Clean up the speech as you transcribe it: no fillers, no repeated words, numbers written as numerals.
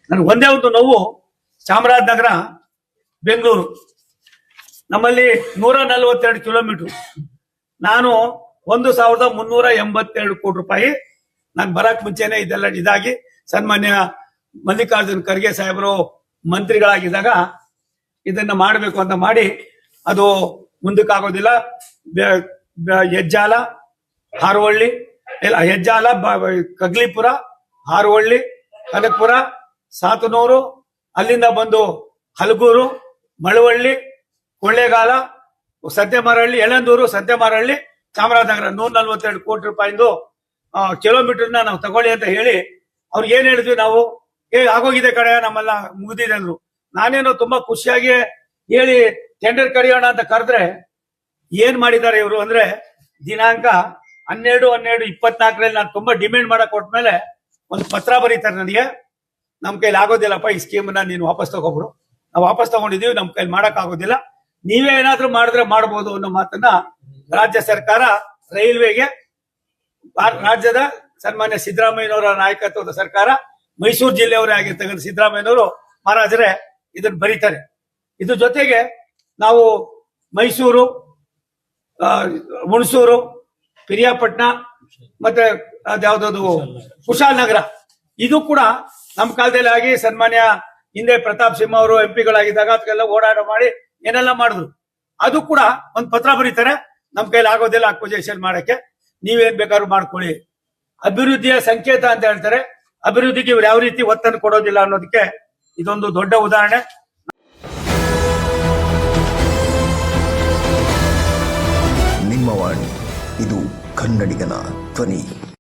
ನನಗೆ ಒಂದೇ ಒಂದು ನೋವು, ಚಾಮರಾಜನಗರ ಬೆಂಗಳೂರು ನಮ್ಮಲ್ಲಿ 142 ಕಿಲೋಮೀಟರ್. ನಾನು 1382 ಕೋಟಿ ರೂಪಾಯಿ ನಾನು ಬರಕ್ ಮುಂಚೆನೆ ಇದೆಲ್ಲ ಇದಾಗಿ ಸನ್ಮಾನ್ಯ ಮಲ್ಲಿಕಾರ್ಜುನ್ ಖರ್ಗೆ ಸಾಹೇಬರು ಮಂತ್ರಿಗಳಾಗಿದ್ದಾಗ ಇದನ್ನ ಮಾಡಬೇಕು ಅಂತ ಮಾಡಿ ಅದು ಮುಂದಕ್ಕಾಗೋದಿಲ್ಲ. ಹೆಜ್ಜಾಲ, ಹಾರೋಹಳ್ಳಿ, ಹೆಜ್ಜಾಲ, ಕಗ್ಲಿಪುರ, ಹಾರೋಹಳ್ಳಿ, ಕನಕಪುರ, ಸಾತನೂರು, ಅಲ್ಲಿಂದ ಬಂದು ಹಲಗೂರು, ಮಳವಳ್ಳಿ, ಕೊಳ್ಳೇಗಾಲ, ಸಂತೆಮಾರಹಳ್ಳಿ, ಯಳಂದೂರು, ಸಂತೆಮಾರಹಳ್ಳಿ, ಚಾಮರಾಜನಗರ 142 ಕೋಟಿ ರೂಪಾಯಿಂದು ಕಿಲೋಮೀಟರ್ನ ನಾವು ತಗೊಳ್ಳಿ ಅಂತ ಹೇಳಿ ಅವ್ರಿಗೆ ಏನ್ ಹೇಳಿದ್ವಿ ನಾವು, ಆಗೋಗಿದೆ ಕಡೆ ನಮ್ಮೆಲ್ಲ ಮುಗಿದಿದೆ ಅಂದ್ರು. ನಾನೇನೋ ತುಂಬಾ ಖುಷಿಯಾಗಿ ಹೇಳಿ ಟೆಂಡರ್ ಕರೆಯೋಣ ಅಂತ ಕರೆದ್ರೆ ಏನ್ ಮಾಡಿದ್ದಾರೆ ಇವರು ಅಂದ್ರೆ, ದಿನಾಂಕ 12/12/24 ನಾನು ತುಂಬಾ ಡಿಮ್ಯಾಂಡ್ ಮಾಡಕ್ ಕೊಟ್ಮೇಲೆ ಒಂದು ಪತ್ರ ಬರೀತಾರೆ ನನಗೆ, ನಮ್ ಕೈಲಿ ಆಗೋದಿಲ್ಲಪ್ಪ, ಈ ಸ್ಕೀಮ್ನ ನೀನು ವಾಪಸ್ ತಗೋಬಿಡು, ನಾವು ವಾಪಸ್ ತಗೊಂಡಿದೀವಿ, ನಮ್ ಕೈಲಿ ಮಾಡಕ್ ಆಗೋದಿಲ್ಲ, ನೀವೇ ಏನಾದ್ರೂ ಮಾಡಿದ್ರೆ ಮಾಡಬಹುದು ಅನ್ನೋ ಮಾತನ್ನ ರಾಜ್ಯ ಸರ್ಕಾರ ರೈಲ್ವೆಗೆ, ರಾಜ್ಯದ ಸನ್ಮಾನ್ಯ ಸಿದ್ದರಾಮಯ್ಯನವರ ನಾಯಕತ್ವದ ಸರ್ಕಾರ, ಮೈಸೂರು ಜಿಲ್ಲೆಯವರೇ ಆಗಿರ್ತಕ್ಕಂಥ ಸಿದ್ದರಾಮಯ್ಯನವರು ಮಹಾರಾಜರೇ ಇದನ್ನ ಬರೀತಾರೆ. ಇದ್ರ ಜೊತೆಗೆ ನಾವು ಮೈಸೂರು, ಹುಣಸೂರು, ಪಿರಿಯಾಪಟ್ಟಣ ಮತ್ತೆ ಅದ್ಯಾವ್ದು ಕುಶಾಲನಗರ, ಇದು ಕೂಡ ನಮ್ಮ ಕಾಲದಲ್ಲಿ ಆಗಿ ಸನ್ಮಾನ್ಯ ಹಿಂದೆ ಪ್ರತಾಪ್ ಸಿಂಹ ಅವರು ಎಂಪಿಗಳಾಗಿದ್ದಾಗ ಅದಕ್ಕೆಲ್ಲ ಓಡಾಟ ಮಾಡಿ ಏನೆಲ್ಲ ಮಾಡಿದ್ರು. ಅದು ಕೂಡ ಒಂದು ಪತ್ರ ಬರೀತಾರೆ, ನಮ್ ಕೈಲಿ ಆಗೋದಿಲ್ಲ ಅಕ್ವಿಜೇಷನ್ ಮಾಡಕ್ಕೆ, ನೀವೇನ್ ಬೇಕಾದ್ರೂ ಮಾಡ್ಕೊಳ್ಳಿ. ಅಭಿವೃದ್ಧಿಯ ಸಂಕೇತ ಅಂತ ಹೇಳ್ತಾರೆ, ಅಭಿವೃದ್ಧಿಗೆ ಇವ್ರು ಯಾವ ರೀತಿ ಒತ್ತನ್ನು ಕೊಡೋದಿಲ್ಲ ಅನ್ನೋದಕ್ಕೆ ಇದೊಂದು ದೊಡ್ಡ ಉದಾಹರಣೆ. ನಿಮ್ಮ ವಾಣಿ, ಇದು ಕನ್ನಡಿಗನ ಧ್ವನಿ.